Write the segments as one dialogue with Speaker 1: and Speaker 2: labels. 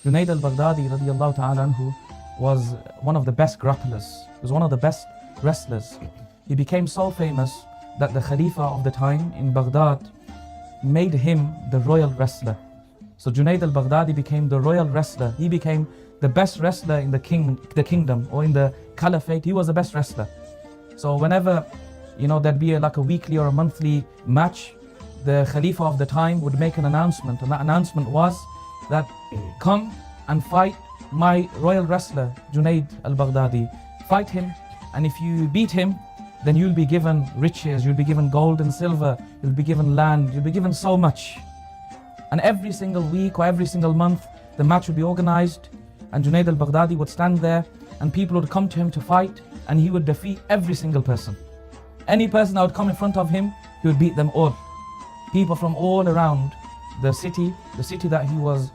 Speaker 1: Junaid Al Baghdadi radiallahu ta'ala anhu was one of the best grapplers. He was one of the best wrestlers. He became so famous that the Khalifa of the time in Baghdad made him the royal wrestler. So Junaid Al Baghdadi became the royal wrestler. He became the best wrestler in the kingdom, or in the caliphate. He was the best wrestler. So whenever there'd be like a weekly or a monthly match, the Khalifa of the time would make an announcement, and that announcement was that come and fight my royal wrestler Junaid Al Baghdadi. Fight him, and if you beat him, then you'll be given riches, you'll be given gold and silver, you'll be given land, you'll be given so much. And every single week or every single month, the match would be organized, and Junaid Al Baghdadi would stand there, and people would come to him to fight, and he would defeat every single person. Any person that would come in front of him, he would beat them all. People from all around the city that he was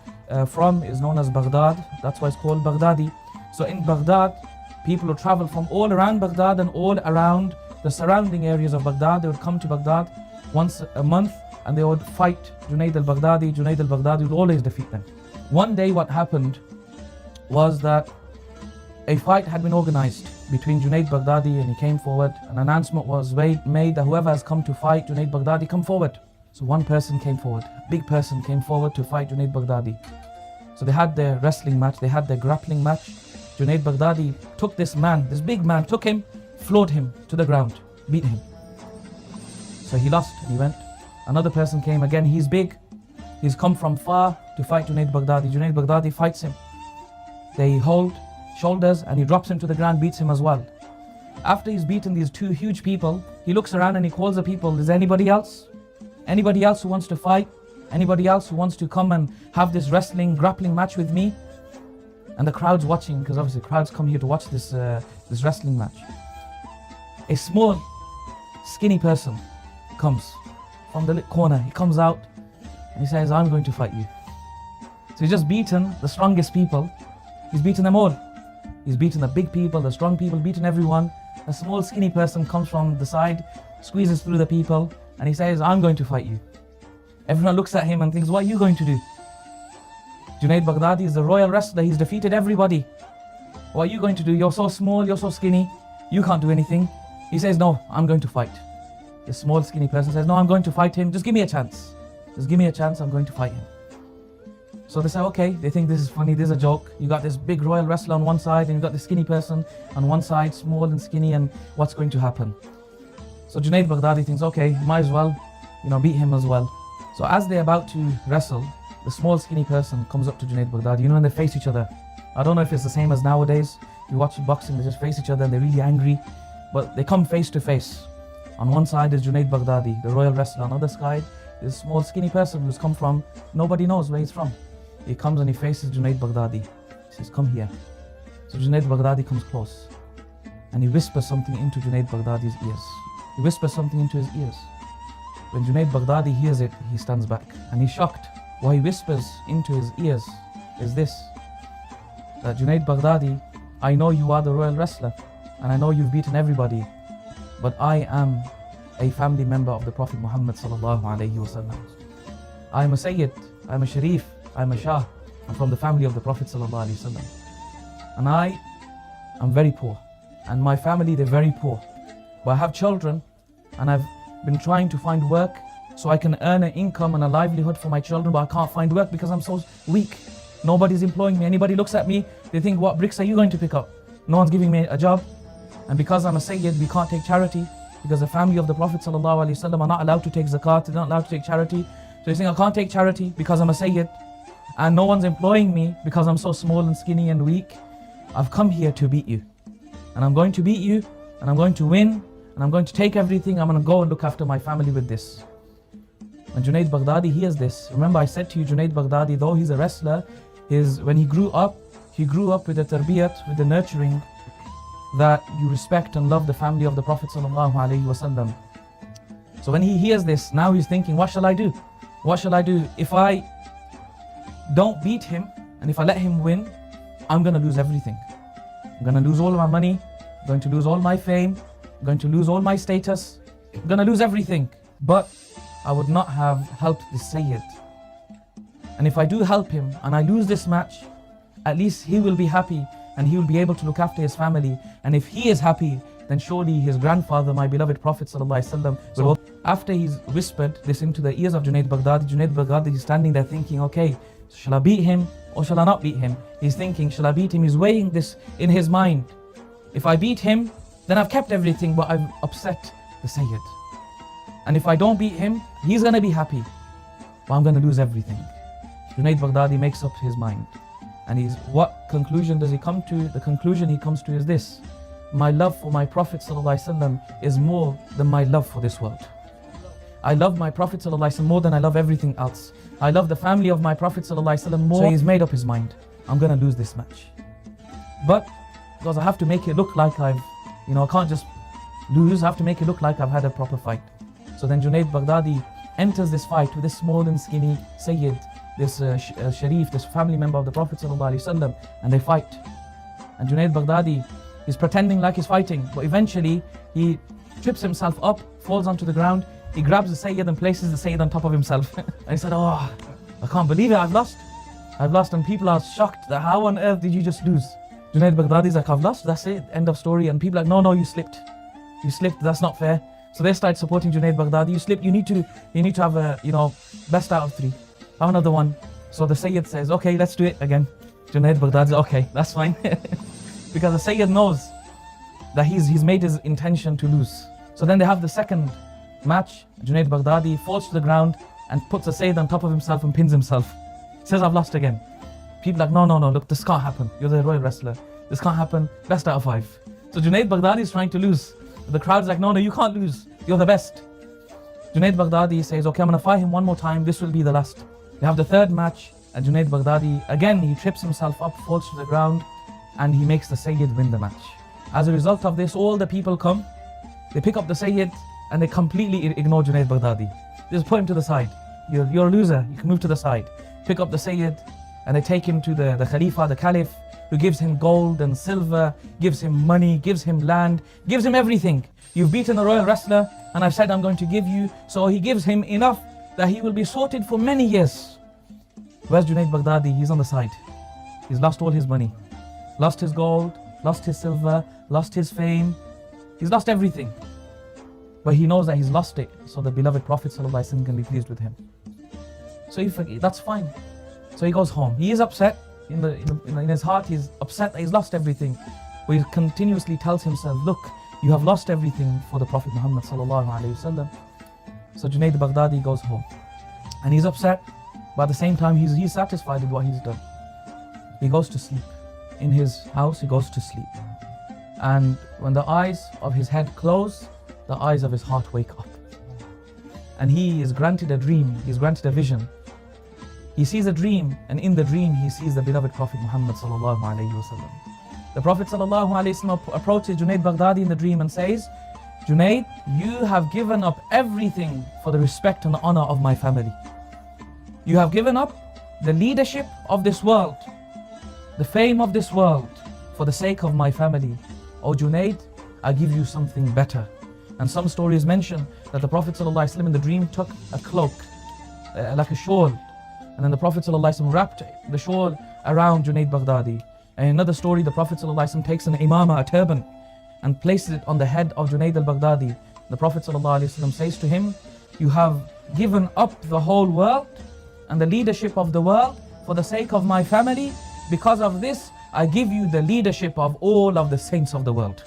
Speaker 1: from is known as Baghdad. That's why it's called Baghdadi. So in Baghdad, people would travel from all around Baghdad and all around the surrounding areas of Baghdad. They would come to Baghdad once a month, and they would fight Junaid Al Baghdadi. Junaid Al Baghdadi would always defeat them. One day what happened was that a fight had been organized between Junaid Baghdadi, and he came forward. An announcement was made that whoever has come to fight Junaid Baghdadi, come forward. So one person came forward, a big person came forward to fight Junaid Baghdadi. So they had their wrestling match, they had their grappling match. Junaid Baghdadi took this man, this big man, took him, floored him to the ground, beat him. So he lost, he went. Another person came again, he's big. He's come from far to fight Junaid Baghdadi. Junaid Baghdadi fights him. They hold shoulders, and he drops him to the ground, beats him as well. After he's beaten these two huge people, he looks around and he calls the people, is there anybody else? Anybody else who wants to fight? Anybody else who wants to come and have this wrestling, grappling match with me? And the crowd's watching, because obviously crowds come here to watch this wrestling match. A small, skinny person comes from the corner. He comes out and he says, I'm going to fight you. So he's just beaten the strongest people. He's beaten them all. He's beaten the big people, the strong people, beaten everyone. A small, skinny person comes from the side, squeezes through the people, and he says, I'm going to fight you. Everyone looks at him and thinks, what are you going to do? Junaid Baghdadi is the royal wrestler, he's defeated everybody. What are you going to do? You're so small, you're so skinny, you can't do anything. He says, no, I'm going to fight. The small, skinny person says, no, I'm going to fight him, just give me a chance. Just give me a chance, I'm going to fight him. So they say, okay, they think this is funny, this is a joke. You got this big royal wrestler on one side, and you got this skinny person on one side, small and skinny, and what's going to happen? So Junaid Baghdadi thinks, okay, might as well, beat him as well. So as they're about to wrestle, the small skinny person comes up to Junaid Baghdadi, and they face each other. I don't know if it's the same as nowadays. You watch boxing, they just face each other and they're really angry. But they come face to face. On one side is Junaid Baghdadi, the royal wrestler. On the other side, this small skinny person who's come from, nobody knows where he's from. He comes and he faces Junaid Baghdadi. He says, come here. So Junaid Baghdadi comes close, and he whispers something into Junaid Baghdadi's ears. He whispers something into his ears. When Junaid Baghdadi hears it, he stands back and he's shocked. What he whispers into his ears is this: that Junaid Baghdadi, I know you are the royal wrestler, and I know you've beaten everybody, but I am a family member of the Prophet Muhammad sallallahu alaihi wasallam. I am a Sayyid, I am a Sharif, I am a Shah. I'm from the family of the Prophet sallallahu alaihi wasallam, and I am very poor, and my family, they're very poor. But I have children, and I've been trying to find work so I can earn an income and a livelihood for my children, but I can't find work because I'm so weak. Nobody's employing me. Anybody looks at me, they think, what bricks are you going to pick up? No one's giving me a job. And because I'm a Sayyid, we can't take charity, because the family of the Prophet ﷺ are not allowed to take zakat, they're not allowed to take charity. So he's saying, I can't take charity because I'm a Sayyid, and no one's employing me because I'm so small and skinny and weak. I've come here to beat you, and I'm going to beat you, and I'm going to win, and I'm going to take everything. I'm going to go and look after my family with this. When Junaid Baghdadi hears this, remember I said to you, Junaid Baghdadi, though he's a wrestler, when he grew up with the tarbiyat, with the nurturing, that you respect and love the family of the Prophet ﷺ. So when he hears this, now he's thinking, what shall I do? What shall I do? If I don't beat him, and if I let him win, I'm going to lose everything. I'm going to lose all of my money, I'm going to lose all my fame, I'm going to lose all my status, I'm going to lose everything. But I would not have helped this Sayyid. And if I do help him and I lose this match, at least he will be happy and he will be able to look after his family. And if he is happy, then surely his grandfather, my beloved Prophet ﷺ, will. After he's whispered this into the ears of Junaid Baghdadi is standing there thinking, okay, shall I beat him or shall I not beat him? He's thinking, shall I beat him? He's weighing this in his mind. If I beat him, then I've kept everything, but I've upset the Sayyid. And if I don't beat him, he's going to be happy, but I'm going to lose everything. Junaid Baghdadi makes up his mind. And what conclusion does he come to? The conclusion he comes to is this: my love for my Prophet ﷺ is more than my love for this world. I love my Prophet ﷺ more than I love everything else. I love the family of my Prophet ﷺ more. So he's made up his mind, I'm going to lose this match. But because I have to make it look like I can't just lose, I have to make it look like I've had a proper fight. So then Junaid Baghdadi enters this fight with this small and skinny Sayyid, this Sharif, this family member of the Prophet ﷺ, and they fight. And Junaid Baghdadi is pretending like he's fighting, but eventually he trips himself up, falls onto the ground, he grabs the Sayyid and places the Sayyid on top of himself. And he said, oh, I can't believe it, I've lost. And people are shocked that how on earth did you just lose? Junaid Baghdadi is like, I've lost, that's it, end of story. And people are like, no, you slipped. You slipped, that's not fair. So they start supporting Junaid Baghdadi. You slipped, you need to have a, best out of 3. Have another one. So the Sayyid says, okay, let's do it again. Junaid Baghdadi, okay, that's fine. Because the Sayyid knows that he's made his intention to lose. So then they have the second match. Junaid Baghdadi falls to the ground and puts the Sayyid on top of himself and pins himself. Says, I've lost again. People are like, no, look, this can't happen. You're the royal wrestler. This can't happen. Best out of 5. So Junaid Baghdadi is trying to lose. But the crowd's like, no, you can't lose. You're the best. Junaid Baghdadi says, okay, I'm going to fight him one more time. This will be the last. They have the third match. And Junaid Baghdadi, again, he trips himself up, falls to the ground, and he makes the Sayyid win the match. As a result of this, all the people come, they pick up the Sayyid, and they completely ignore Junaid Baghdadi. Just put him to the side. You're a loser, you can move to the side. Pick up the Sayyid, and they take him to the Khalifa, the Caliph, who gives him gold and silver, gives him money, gives him land, gives him everything. You've beaten a royal wrestler, and I've said I'm going to give you. So he gives him enough that he will be sorted for many years. Where's Junaid Baghdadi? He's on the side. He's lost all his money. Lost his gold, lost his silver, lost his fame. He's lost everything. But he knows that he's lost it, so the beloved Prophet ﷺ can be pleased with him. So that's fine. So he goes home. He is upset. In his heart, he's upset that he's lost everything. But he continuously tells himself, look, you have lost everything for the Prophet Muhammad ﷺ. So Junaid Baghdadi goes home. And he's upset, but at the same time, he's satisfied with what he's done. He goes to sleep. In his house, he goes to sleep. And when the eyes of his head close, the eyes of his heart wake up. And he is granted a dream, he is granted a vision. He sees a dream, and in the dream he sees the beloved Prophet Muhammad sallallahu alaihi wasallam. The Prophet sallallahu alaihi wasallam approaches Junaid Baghdadi in the dream and says, Junaid, you have given up everything for the respect and the honor of my family. You have given up the leadership of this world, the fame of this world, for the sake of my family. O Junaid, I give you something better. And some stories mention that the Prophet ﷺ in the dream took a cloak, like a shawl. And then the Prophet ﷺ wrapped the shawl around Junaid Baghdadi. And in another story, the Prophet ﷺ takes an imama, a turban, and places it on the head of Junaid Al Baghdadi. The Prophet ﷺ says to him, you have given up the whole world and the leadership of the world for the sake of my family. Because of this, I give you the leadership of all of the saints of the world.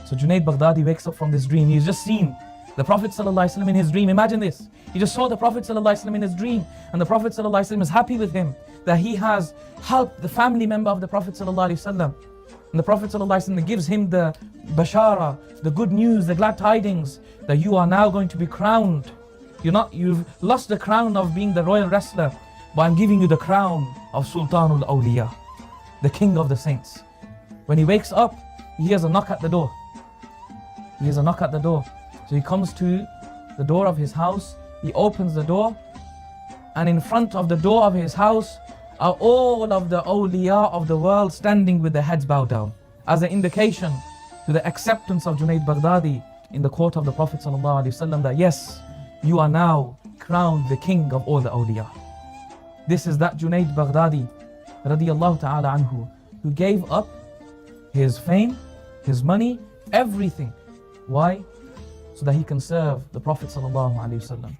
Speaker 1: So Junaid Baghdadi wakes up from this dream. He's just seen the Prophet ﷺ in his dream. Imagine this. He just saw the Prophet ﷺ in his dream. And the Prophet ﷺ is happy with him that he has helped the family member of the Prophet ﷺ. And the Prophet ﷺ gives him the bashara, the good news, the glad tidings that you are now going to be crowned. You've lost the crown of being the royal wrestler, but I'm giving you the crown of Sultanul Awliya, the king of the saints. When he wakes up, he hears a knock at the door. He hears a knock at the door. So he comes to the door of his house, he opens the door, and in front of the door of his house are all of the awliya of the world standing with their heads bowed down, as an indication to the acceptance of Junaid Baghdadi in the court of the Prophet ﷺ that yes, you are now crowned the king of all the awliya. This is that Junaid Baghdadi radiallahu ta'ala anhu, who gave up his fame, his money, everything. Why? So that he can serve the Prophet sallallahu alaihi wasallam.